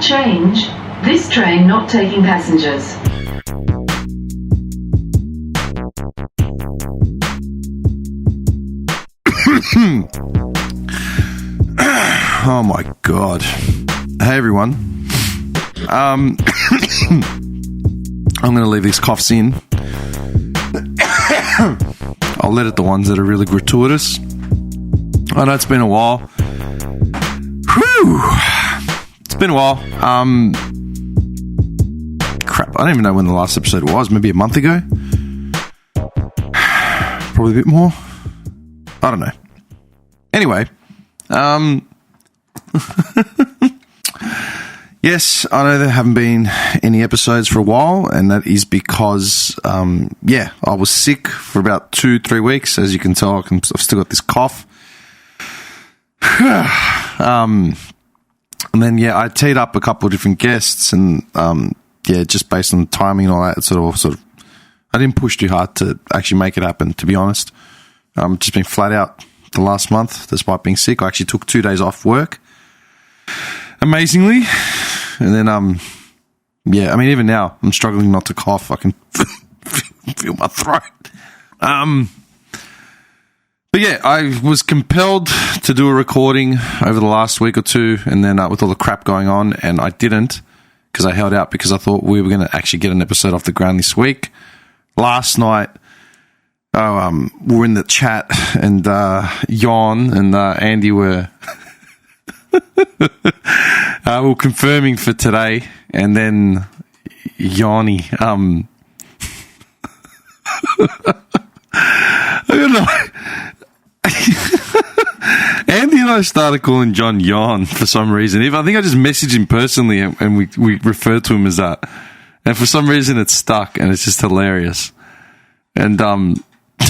Change. This train not taking passengers. Oh my God. Hey everyone. I'm going to leave these coughs in. I'll let it the ones that are really gratuitous. I know it's been a while. Whew. It's been a while. Crap, I don't even know when the last episode was. Maybe a month ago? Probably a bit more. I don't know. Anyway, yes, I know there haven't been any episodes for a while, and that is because, I was sick for about 2-3 weeks. As you can tell, I've still got this cough. And then, I teed up a couple of different guests, and, just based on the timing and all that, it's sort of, I didn't push too hard to actually make it happen, to be honest. Just been flat out the last month, despite being sick. I actually took 2 days off work, amazingly. And then, even now, I'm struggling not to cough. I can feel my throat. I was compelled to do a recording over the last week or two, and then with all the crap going on, and I didn't, because I held out because I thought we were going to actually get an episode off the ground this week. Last night, we were in the chat, and Jon and Andy were were confirming for today, and then Yanni, I don't know. Andy and I started calling John Jon for some reason. I think I just messaged him personally, and we referred to him as that. And for some reason, it's stuck, and it's just hilarious. And he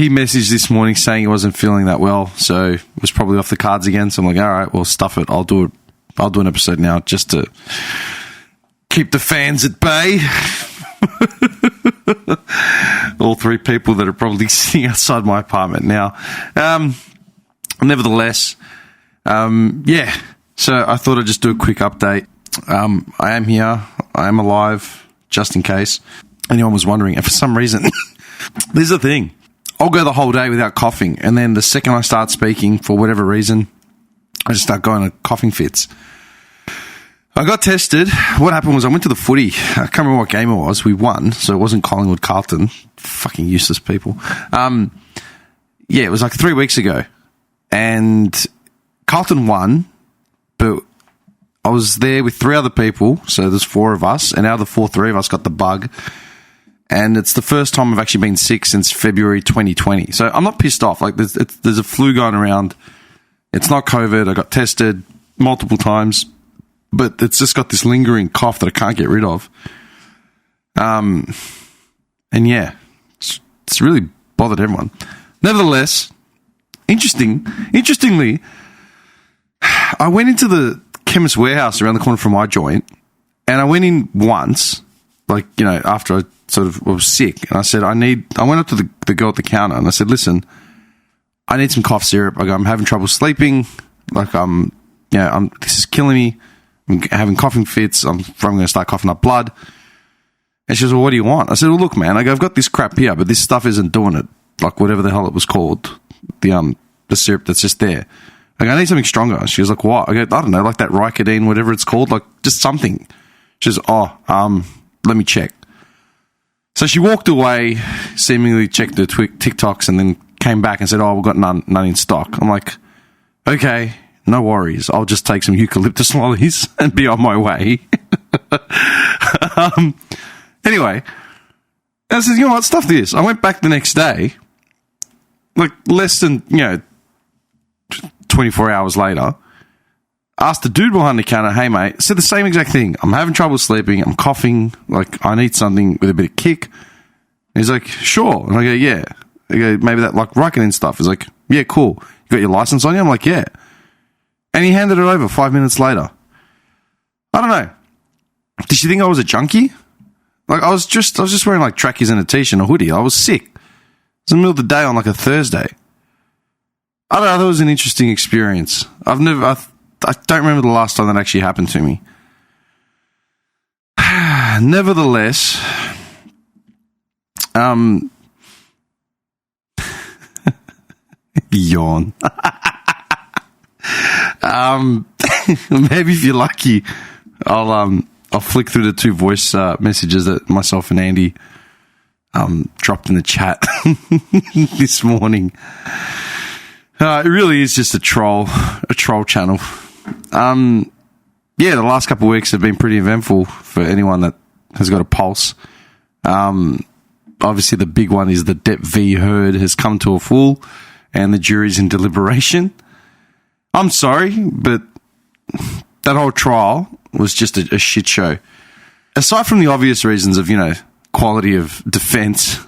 messaged this morning saying he wasn't feeling that well, so it was probably off the cards again. So I'm like, all right, well, stuff it. I'll do an episode now just to keep the fans at bay. All 3 people that are probably sitting outside my apartment now. Nevertheless, so I thought I'd just do a quick update. I am here. I am alive, just in case anyone was wondering. And for some reason, this is the thing. I'll go the whole day without coughing, and then the second I start speaking, for whatever reason, I just start going to coughing fits. I got tested. What happened was I went to the footy. I can't remember what game it was. We won, so it wasn't Collingwood Carlton. Fucking useless people. It was like 3 weeks ago, and Carlton won, but I was there with 3 other people, so there's 4 of us, and out of the 3 of us got the bug. And it's the first time I've actually been sick since February 2020. So I'm not pissed off. Like, there's a flu going around. It's not COVID. I got tested multiple times, but it's just got this lingering cough that I can't get rid of. It's really bothered everyone. Nevertheless, interestingly, I went into the Chemist Warehouse around the corner from my joint, and I went in once, after I sort of was sick, and I said, I went up to the girl at the counter, and I said, listen, I need some cough syrup. I'm having trouble sleeping. This is killing me. I'm having coughing fits. I'm going to start coughing up blood. And she goes, well, what do you want? I said, well, look, man, I've got this crap here, but this stuff isn't doing it. Like, whatever the hell it was called, the syrup that's just there. I need something stronger. She was like, what? I go, I don't know, like that Ricodine, whatever it's called, like just something. She goes, let me check. So she walked away, seemingly checked her TikToks, and then came back and said, we've got none in stock. I'm like, okay, no worries. I'll just take some eucalyptus lollies and be on my way. Anyway, I said, you know what, stuff this. I went back the next day, like less than, 24 hours later, asked the dude behind the counter, hey, mate, said the same exact thing. I'm having trouble sleeping. I'm coughing. Like, I need something with a bit of kick. And he's like, sure. And I go, yeah. I go, maybe that, like, Ricodine stuff. He's like, yeah, cool. You got your license on you? I'm like, yeah. And he handed it over 5 minutes later. I don't know. Did she think I was a junkie? Like, I was just wearing, like, trackies and a t-shirt and a hoodie. I was sick. It was in the middle of the day on, like, a Thursday. I don't know. That was an interesting experience. I I don't remember the last time that actually happened to me. Nevertheless, yawn. Maybe if you're lucky, I'll flick through the 2 voice messages that myself and Andy dropped in the chat this morning. It really is just a troll channel. The last couple of weeks have been pretty eventful for anyone that has got a pulse. Obviously, the big one is the Depp V Heard has come to a full, and the jury's in deliberation. I'm sorry, but that whole trial was just a shit show. Aside from the obvious reasons of, quality of defense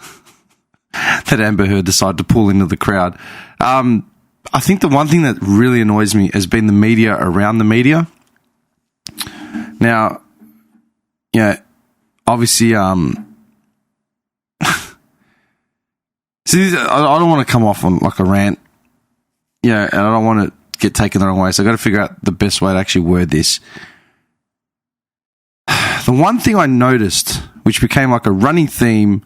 that Amber Heard decided to pull into the crowd, I think the one thing that really annoys me has been the media around the media. Now, obviously, see, I don't want to come off on like a rant, and I don't want to get taken the wrong way, so I've got to figure out the best way to actually word this. The one thing I noticed, which became like a running theme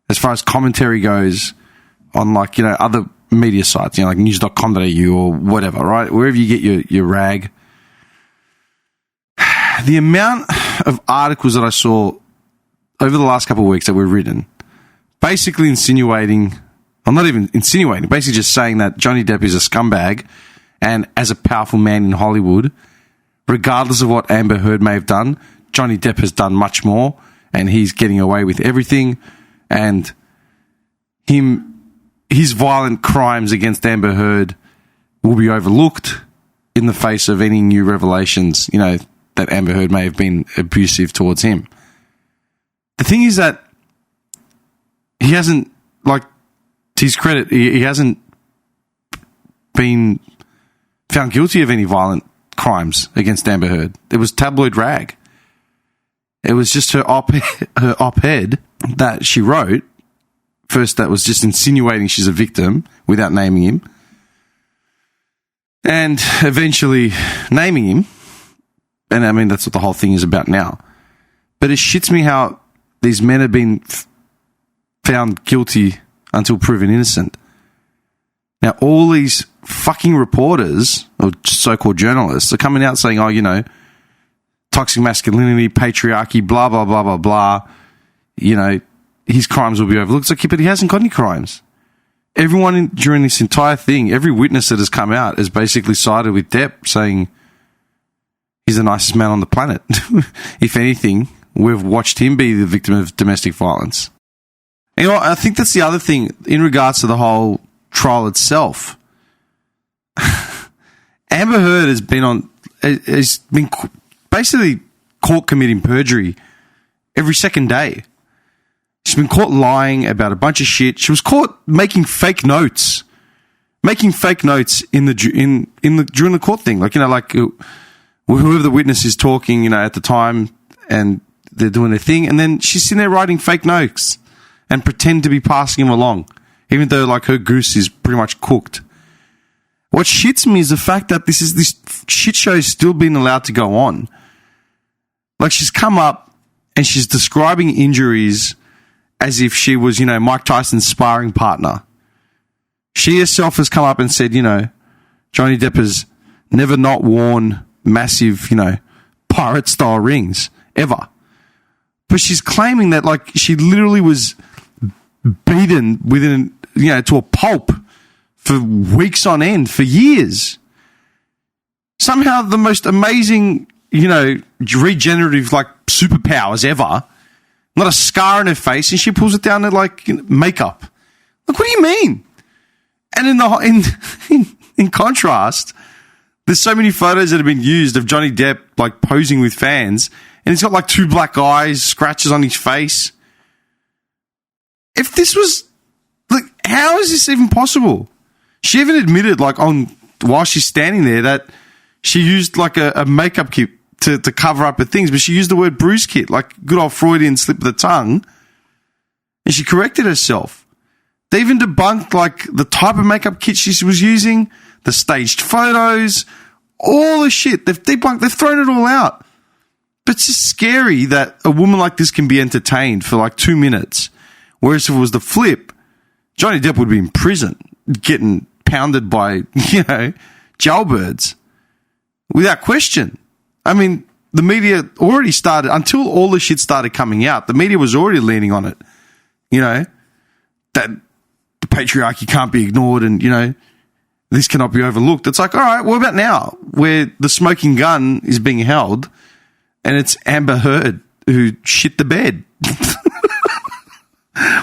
as far as commentary goes on like, other media sites, like news.com.au or whatever, right? Wherever you get your rag. The amount of articles that I saw over the last couple of weeks that were written, basically insinuating, I'm not even insinuating, basically just saying that Johnny Depp is a scumbag, and as a powerful man in Hollywood, regardless of what Amber Heard may have done, Johnny Depp has done much more, and he's getting away with everything, and his violent crimes against Amber Heard will be overlooked in the face of any new revelations, that Amber Heard may have been abusive towards him. The thing is that he hasn't, to his credit, he hasn't been found guilty of any violent crimes against Amber Heard. It was tabloid rag. It was just her op-ed that she wrote, first that was just insinuating she's a victim without naming him, and eventually naming him. And I mean, that's what the whole thing is about now. But it shits me how these men have been found guilty until proven innocent. Now, all these fucking reporters, or so-called journalists, are coming out saying, toxic masculinity, patriarchy, blah, blah, blah, blah, blah. His crimes will be overlooked. It's like, but he hasn't got any crimes. Everyone during this entire thing, every witness that has come out has basically sided with Depp, saying he's the nicest man on the planet. If anything, we've watched him be the victim of domestic violence. And, I think that's the other thing in regards to the whole trial itself. Amber Heard has been basically caught committing perjury every second day. She's been caught lying about a bunch of shit. She was caught making fake notes in during the court thing. Whoever the witness is talking, at the time, and they're doing their thing, and then she's sitting there writing fake notes and pretend to be passing him along, even though her goose is pretty much cooked. What shits me is the fact that this shit show is still being allowed to go on. She's come up and she's describing injuries as if she was, Mike Tyson's sparring partner. She herself has come up and said, Johnny Depp has never not worn massive, pirate-style rings, ever. But she's claiming that, she literally was beaten to a pulp for weeks on end, for years. Somehow the most amazing, regenerative, superpowers ever. Not a scar on her face, and she pulls it down to, makeup. What do you mean? And in contrast, there's so many photos that have been used of Johnny Depp, posing with fans, and he's got, 2 black eyes, scratches on his face. If this was, how is this even possible? She even admitted, while she's standing there, that she used, a makeup kit to cover up her things, but she used the word bruise kit, good old Freudian slip of the tongue, and she corrected herself. They even debunked, the type of makeup kit she was using, the staged photos, All the shit. They've debunked. They've thrown it all out. But it's just scary that a woman like this can be entertained for like 2 minutes. Whereas if it was the flip, Johnny Depp would be in prison getting pounded by, jailbirds. Without question. I mean, the media already started, until all the shit started coming out, the media was already leaning on it. That the patriarchy can't be ignored and, this cannot be overlooked. It's like, all right, what about now where the smoking gun is being held and it's Amber Heard who shit the bed?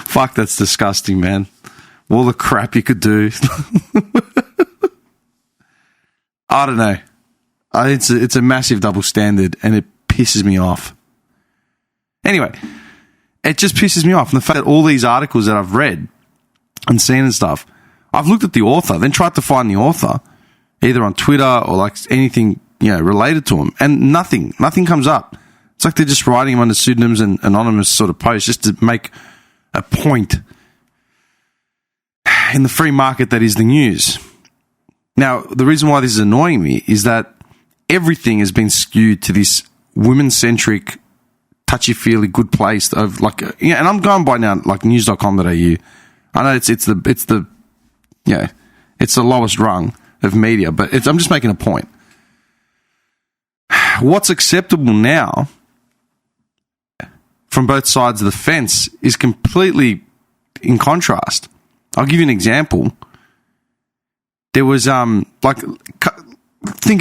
Fuck, that's disgusting, man. All the crap you could do. I don't know. It's a massive double standard and it pisses me off. Anyway, it just pisses me off. And the fact that all these articles that I've read and seen and stuff, I've looked at the author, then tried to find the author, either on Twitter or like anything, related to him, and nothing comes up. It's like they're just writing him under pseudonyms and anonymous sort of posts just to make a point in the free market that is the news. Now, the reason why this is annoying me is that everything has been skewed to this women-centric, touchy-feely good place of and I'm going by now like news.com.au. I know it's the lowest rung of media, but I'm just making a point. What's acceptable now from both sides of the fence is completely in contrast. I'll give you an example. There was, think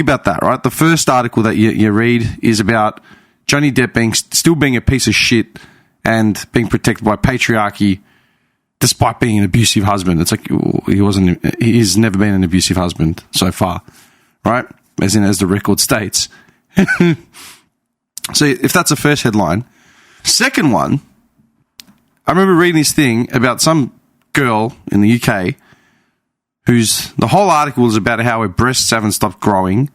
about that, right? The first article that you read is about Johnny Depp still being a piece of shit and being protected by patriarchy despite being an abusive husband. It's like he's never been an abusive husband so far, right? As the record states. So if that's the first headline. Second one, I remember reading this thing about some girl in the UK the whole article is about how her breasts haven't stopped growing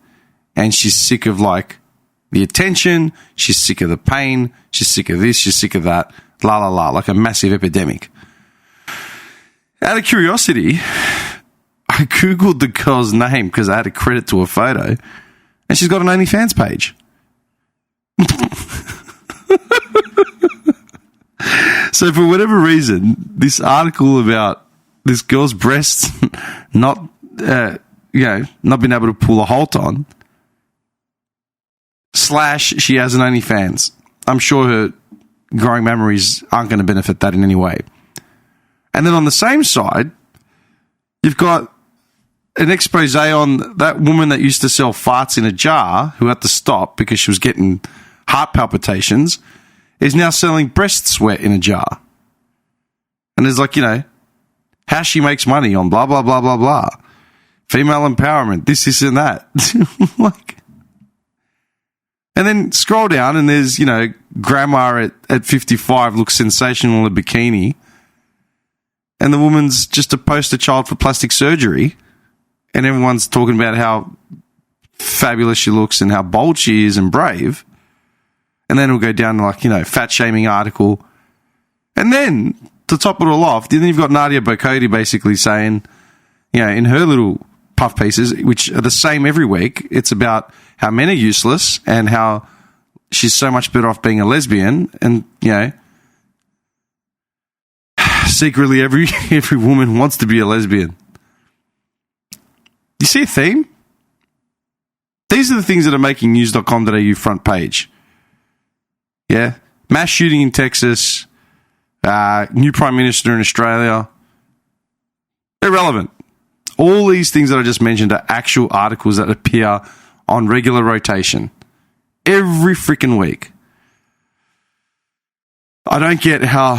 and she's sick of the attention, she's sick of the pain, she's sick of this, she's sick of that, la la la, like a massive epidemic. Out of curiosity, I Googled the girl's name because I had a credit to her photo and she's got an OnlyFans page. So for whatever reason, this article about this girl's breasts not being able to pull a halt on, / she has an OnlyFans. I'm sure her growing memories aren't going to benefit that in any way. And then on the same side, you've got an expose on that woman that used to sell farts in a jar who had to stop because she was getting heart palpitations, is now selling breast sweat in a jar. And there's how she makes money on blah, blah, blah, blah, blah. Female empowerment, this and that. And then scroll down and there's, grandma at 55 looks sensational in a bikini. And the woman's just a poster child for plastic surgery. And everyone's talking about how fabulous she looks and how bold she is and brave. And then it'll go down to fat shaming article. And then to top it all off, then you've got Nadia Bocotti basically saying, in her little puff pieces, which are the same every week, it's about how men are useless and how she's so much better off being a lesbian. And, secretly every woman wants to be a lesbian. You see a theme? These are the things that are making news.com.au front page. Yeah. Mass shooting in Texas. New Prime Minister in Australia. Irrelevant. All these things that I just mentioned are actual articles that appear on regular rotation. Every freaking week. I don't get how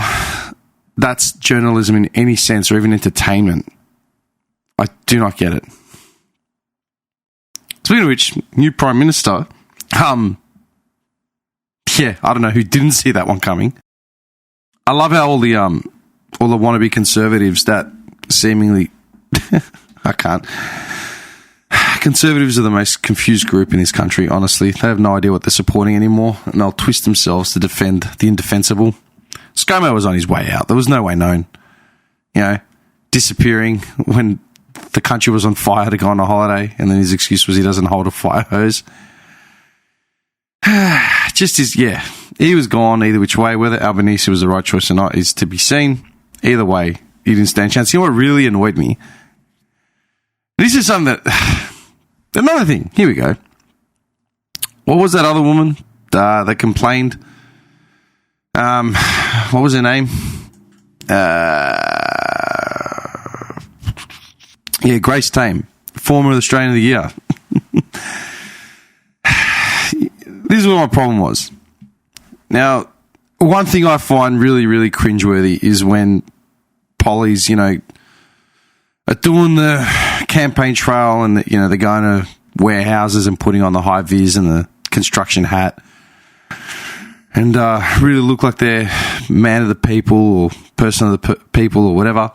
that's journalism in any sense or even entertainment. I do not get it. Speaking of which, new Prime Minister, I don't know who didn't see that one coming. I love how all the wannabe conservatives that seemingly I can't. Conservatives are the most confused group in this country, honestly. They have no idea what they're supporting anymore, and they'll twist themselves to defend the indefensible. ScoMo was on his way out. There was no way known. Disappearing when the country was on fire to go on a holiday, and then his excuse was he doesn't hold a fire hose. He was gone either which way. Whether Albanese was the right choice or not is to be seen. Either way, he didn't stand a chance. You know what really annoyed me? This is something that... Another thing. Here we go. What was that other woman that complained? What was her name? Grace Tame, former Australian of the Year. This is what my problem was. Now, one thing I find really, really cringeworthy is when pollies, are doing the campaign trail and, they're going to warehouses and putting on the high vis and the construction hat and really look like they're man of the people or person of the people or whatever.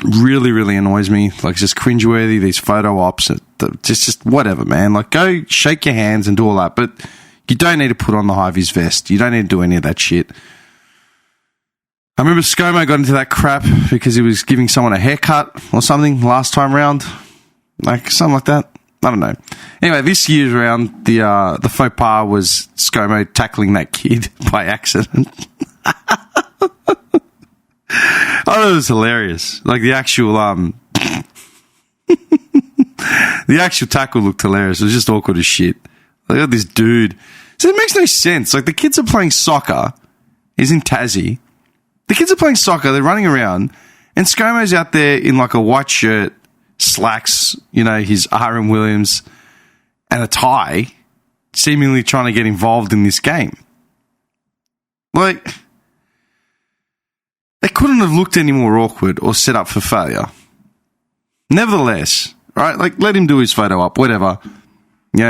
Really, really annoys me. Like, it's just cringeworthy, these photo ops. Just whatever, man. Like, go shake your hands and do all that. But you don't need to put on the high-vis vest. You don't need to do any of that shit. I remember ScoMo got into that crap because he was giving someone a haircut or something last time round. Like, something like that. I don't know. Anyway, this year's round, the faux pas was ScoMo tackling that kid by accident. I thought it was hilarious. Like, the actual the actual tackle looked hilarious. It was just awkward as shit. Like, got this dude. So it makes no sense. Like, the kids are playing soccer. He's in Tassie. The kids are playing soccer. They're running around. And ScoMo's out there in, like, a white shirt, slacks, his R.M. Williams, and a tie, seemingly trying to get involved in this game. Like... They couldn't have looked any more awkward or set up for failure. Nevertheless, right, like, let him do his photo op, whatever. He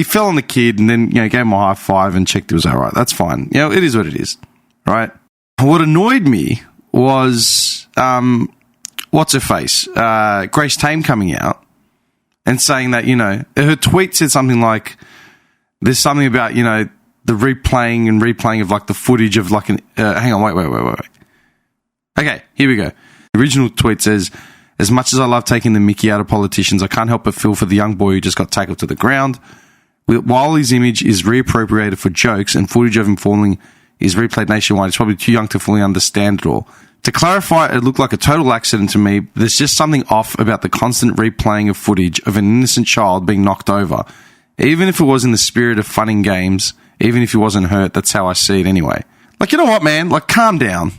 fell on the kid and then, gave him a high five and checked it was all right. That's fine. It is what it is, right? What annoyed me was, what's her face? Grace Tame coming out and saying that, her tweet said something like, there's something about, the replaying of, like, the footage of, like, hang on, wait. Okay, here we go. The original tweet says, as much as I love taking the mickey out of politicians, I can't help but feel for the young boy who just got tackled to the ground. While his image is reappropriated for jokes and footage of him falling is replayed nationwide, he's probably too young to fully understand it all. To clarify, it looked like a total accident to me. There's just something off about the constant replaying of footage of an innocent child being knocked over. Even if it was in the spirit of fun and games... Even if he wasn't hurt, that's how I see it anyway. Like, you know what, man? Like, calm down.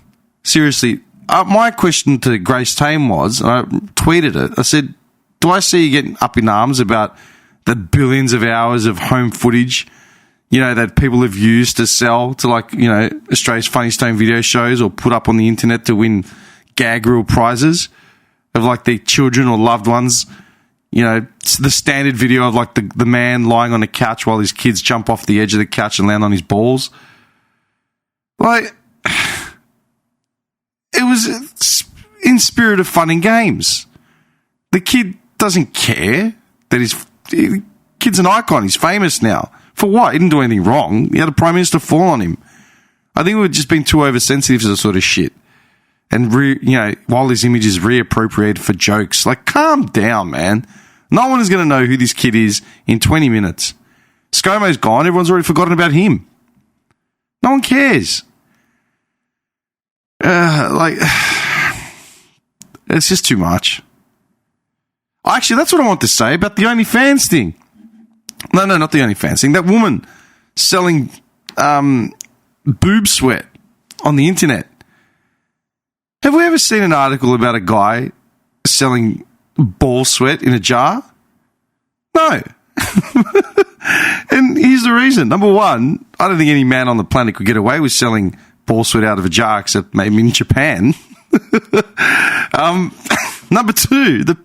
Seriously. My question to Grace Tame was, and I tweeted it, I said, do I see you getting up in arms about the billions of hours of home footage, that people have used to sell to, like, Australia's Funniest Home video shows or put up on the internet to win gag reel prizes of, like, their children or loved ones? The standard video of, like, the man lying on the couch while his kids jump off the edge of the couch and land on his balls. Like, it was in spirit of fun and games. The kid doesn't care that kid's an icon. He's famous now. For what? He didn't do anything wrong. He had a Prime Minister fall on him. I think we've just been too oversensitive to the sort of shit. And, while his image is reappropriated for jokes, like, calm down, man. No one is going to know who this kid is in 20 minutes. ScoMo's gone. Everyone's already forgotten about him. No one cares. It's just too much. Actually, that's what I want to say about the OnlyFans thing. No, not the OnlyFans thing. That woman selling boob sweat on the internet. Have we ever seen an article about a guy selling ball sweat in a jar? No. And here's the reason. Number one, I don't think any man on the planet could get away with selling ball sweat out of a jar except maybe in Japan. Number two, the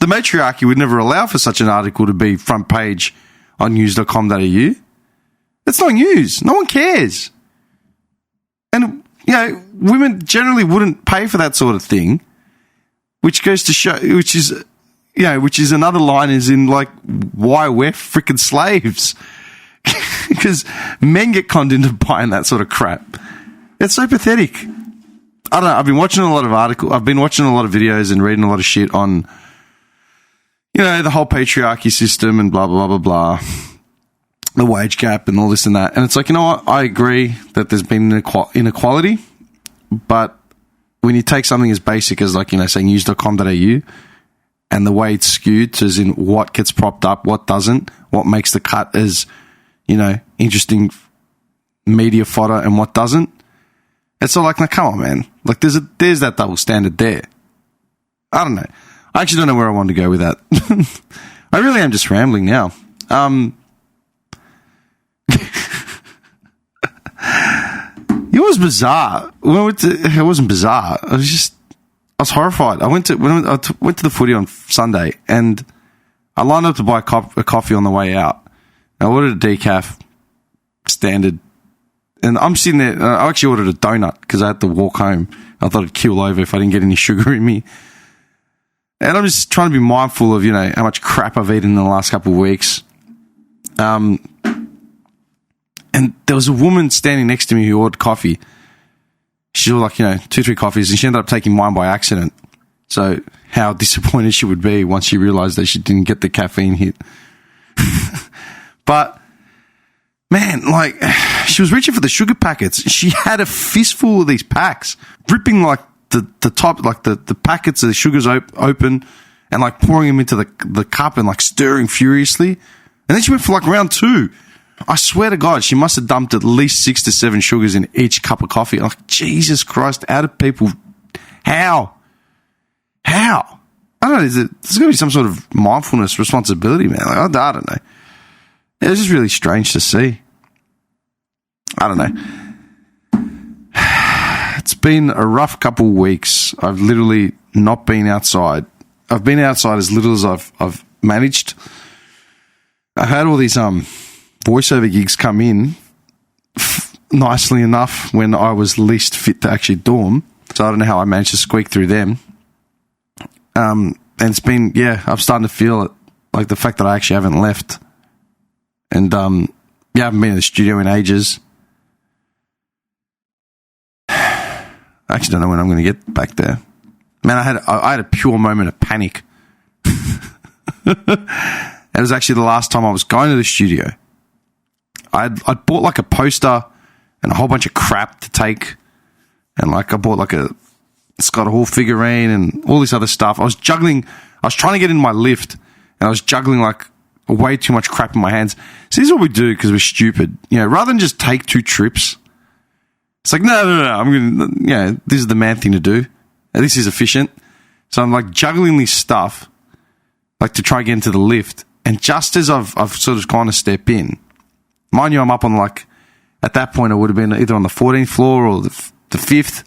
matriarchy would never allow for such an article to be front page on news.com.au. It's not news. No one cares. And, women generally wouldn't pay for that sort of thing. Which goes to show, which is another line is in, like, why we're freaking slaves. Because men get conned into buying that sort of crap. It's so pathetic. I don't know. I've been watching a lot of articles. I've been watching a lot of videos and reading a lot of shit on, the whole patriarchy system and blah, blah, blah, blah, blah. The wage gap and all this and that. And it's like, you know what? I agree that there's been inequality, but when you take something as basic as like, say news.com.au and the way it's skewed to as in what gets propped up, what doesn't, what makes the cut as, interesting media fodder and what doesn't. It's all like, now come on, man. Like there's that double standard there. I don't know. I actually don't know where I want to go with that. I really am just rambling now. It was bizarre. It wasn't bizarre. I was horrified. I went to the footy on Sunday and I lined up to buy a coffee on the way out. I ordered a decaf, standard, and I'm sitting there. I actually ordered a donut because I had to walk home. I thought I'd keel over if I didn't get any sugar in me. And I'm just trying to be mindful of, how much crap I've eaten in the last couple of weeks. And there was a woman standing next to me who ordered coffee. She ordered 2-3 coffees, and she ended up taking mine by accident. So how disappointed she would be once she realized that she didn't get the caffeine hit. But man, she was reaching for the sugar packets. She had a fistful of these packs, ripping the top, the packets of the sugars open and pouring them into the cup and stirring furiously. And then she went for round 2. I swear to God, she must have dumped at least 6 to 7 sugars in each cup of coffee. Jesus Christ, how do people, how? I don't know, there's got to be some sort of mindfulness responsibility, man. I don't know. It was just really strange to see. I don't know. It's been a rough couple of weeks. I've literally not been outside. I've been outside as little as I've managed. I had all these voiceover gigs come in nicely enough when I was least fit to actually do them. So I don't know how I managed to squeak through them. And it's been, I'm starting to feel it, the fact that I actually haven't left. And, I haven't been in the studio in ages. I actually don't know when I'm going to get back there. Man, I had a pure moment of panic. It was actually the last time I was going to the studio. I'd bought a poster and a whole bunch of crap to take. And I bought a Scott Hall figurine and all this other stuff. I was trying to get in my lift and I was juggling way too much crap in my hands. So this is what we do because we're stupid. Rather than just take 2 trips, it's no, I'm going to, this is the man thing to do. This is efficient. So I'm juggling this stuff, to try and get into the lift. And just as I've sort of gone a step in, mind you, I'm up on at that point, I would have been either on the 14th floor or the 5th.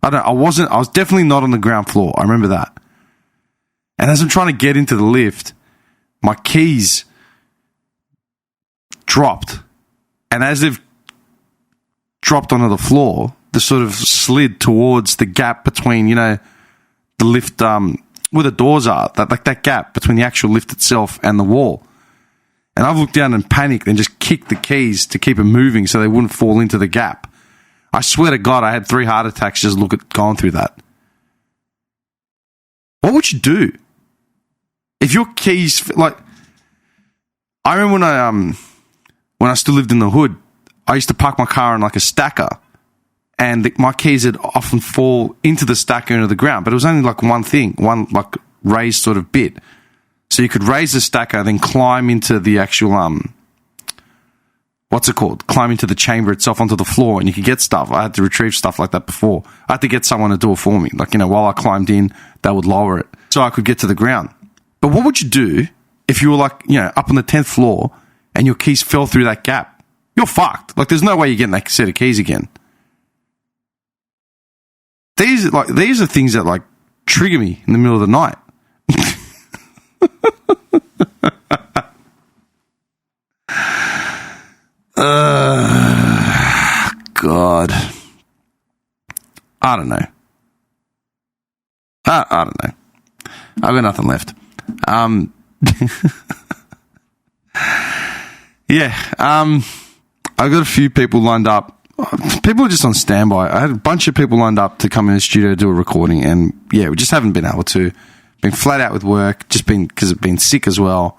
I was definitely not on the ground floor. I remember that. And as I'm trying to get into the lift, my keys dropped. And as they've dropped onto the floor, they sort of slid towards the gap between, the lift, where the doors are, that gap between the actual lift itself and the wall. And I've looked down and panicked and just kicked the keys to keep them moving so they wouldn't fall into the gap. I swear to God, I had 3 heart attacks just going through that. What would you do? If your keys, I remember when I still lived in the hood, I used to park my car in a stacker, and my keys would often fall into the stacker into the ground, but it was only one thing, one raised sort of bit. So you could raise the stacker, then climb into the actual, climb into the chamber itself onto the floor, and you could get stuff. I had to retrieve stuff like that before. I had to get someone to do it for me. While I climbed in, they would lower it so I could get to the ground. But what would you do if you were up on the 10th floor and your keys fell through that gap? You're fucked. There's no way you're getting that set of keys again. These are things that trigger me in the middle of the night. God. I don't know. I don't know. I've got nothing left. I've got a few people lined up people are just on standby. I had a bunch of people lined up to come in the studio to do a recording, and yeah, we just haven't been able to. Been flat out with work, just been because I've been sick as well.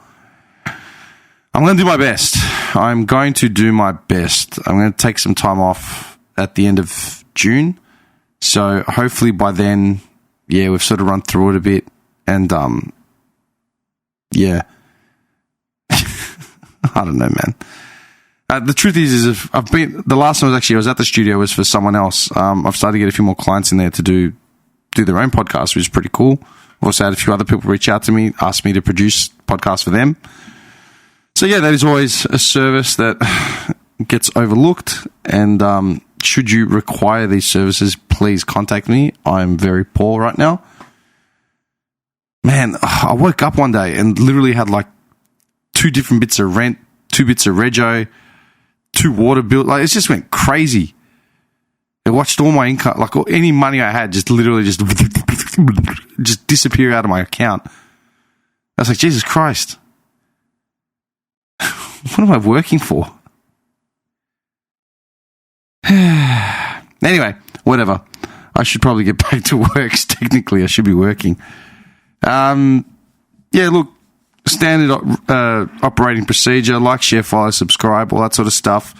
I'm going to do my best. I'm going to do my best. I'm going to take some time off at the end of June. So hopefully by then, yeah, we've sort of run through it a bit. And, yeah. I don't know, man. The truth is if the last time I was at the studio was for someone else. I've started to get a few more clients in there to do their own podcast, which is pretty cool. I've also had a few other people reach out to me, ask me to produce podcasts for them. So yeah, that is always a service that gets overlooked. And should you require these services, please contact me. I'm very poor right now. Man, I woke up one day and literally had like 2 different bits of rent, 2 bits of rego, 2 water bills. Like, it just went crazy. I watched all my income, like any money I had, just literally just disappear out of my account. I was like, Jesus Christ. What am I working for? Anyway, whatever. I should probably get back to work. Technically, I should be working. Yeah, look, standard operating procedure, like, share, follow, subscribe, all that sort of stuff.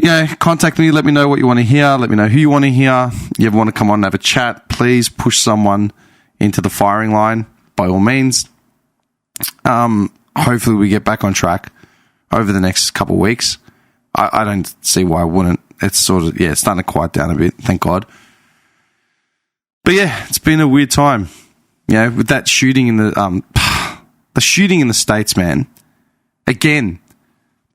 Yeah, contact me. Let me know what you want to hear. Let me know who you want to hear. You ever want to come on and have a chat, please push someone into the firing line, by all means. Hopefully we get back on track over the next couple of weeks. I don't see why I wouldn't. It's sort of, yeah, it's starting to quiet down a bit, thank God. But yeah, it's been a weird time. You know, with that shooting in the shooting in the States, man. Again,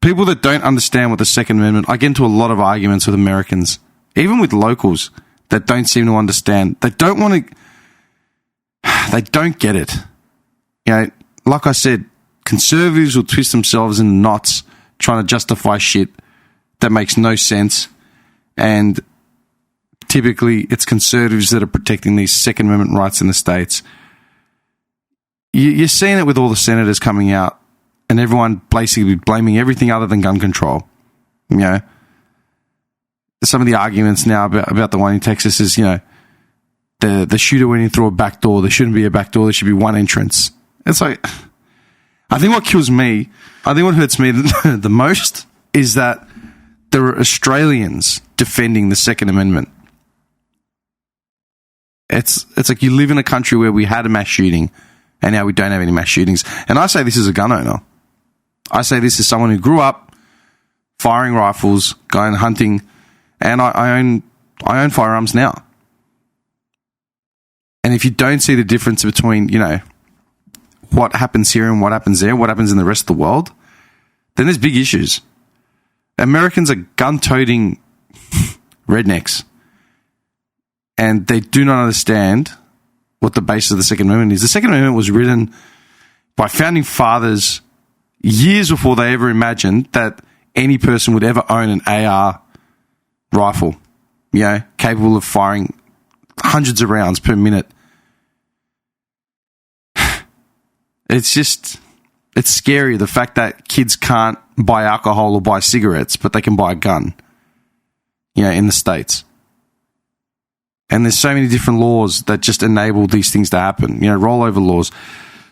people that don't understand what the Second Amendment, I get into a lot of arguments with Americans, even with locals that don't seem to understand. They don't get it. You know, like I said, conservatives will twist themselves in knots trying to justify shit that makes no sense. And typically it's conservatives that are protecting these Second Amendment rights in the States. You're seeing it with all the senators coming out and everyone basically blaming everything other than gun control. You know, some of the arguments now about the one in Texas is, you know, the shooter went in through a back door. There shouldn't be a back door. There should be one entrance. It's like, I think what kills me, I think what hurts me the most is that there are Australians defending the Second Amendment. It's like you live in a country where we had a mass shooting and now we don't have any mass shootings. And I say this as a gun owner. I say this as someone who grew up firing rifles, going hunting, and I own firearms now. And if you don't see the difference between, you know, what happens here and what happens there, what happens in the rest of the world, then there's big issues. Americans are gun-toting rednecks. And they do not understand what the basis of the Second Amendment is. The Second Amendment was written by founding fathers years before they ever imagined that any person would ever own an AR rifle, you know, capable of firing hundreds of rounds per minute. It's scary, the fact that kids can't buy alcohol or buy cigarettes, but they can buy a gun, you know, in the States. And there's so many different laws that just enable these things to happen. You know, rollover laws.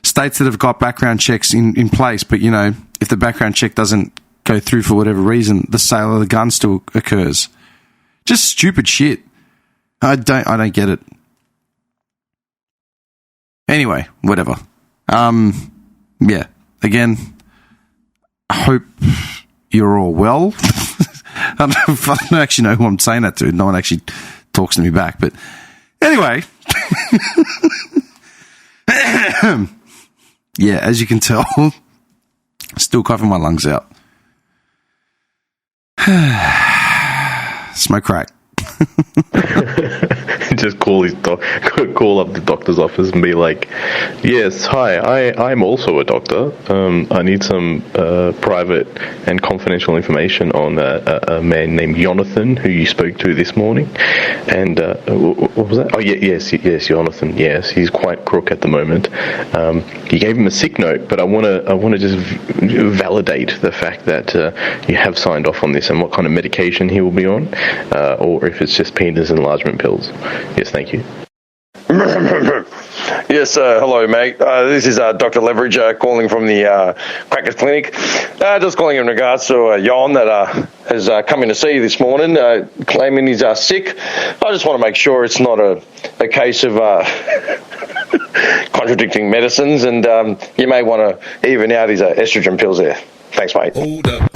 States that have got background checks in place, but, you know, if the background check doesn't go through for whatever reason, the sale of the gun still occurs. Just stupid shit. I don't get it. Anyway, whatever. Yeah. Again, I hope you're all well. I don't actually know who I'm saying that to. No one actually talks to me back, but anyway. Yeah, as you can tell, still coughing my lungs out. Smoke crack. Just call his dog. call up the doctor's office and be like, yes, hi, I'm also a doctor. I need some private and confidential information on a man named Jonathan who you spoke to this morning. And what was that? Oh, yes, Jonathan. Yes, he's quite crook at the moment. You gave him a sick note, but I want to just validate the fact that you have signed off on this and what kind of medication he will be on, or if it's just penis enlargement pills. Yes, thank you. Yes, hello, mate. This is Dr. Leverage calling from the Crackers Clinic. Just calling in regards to Jon that has come in to see you this morning, claiming he's sick. I just want to make sure it's not a case of contradicting medicines, and you may want to even out his estrogen pills there. Thanks, mate. Hold up.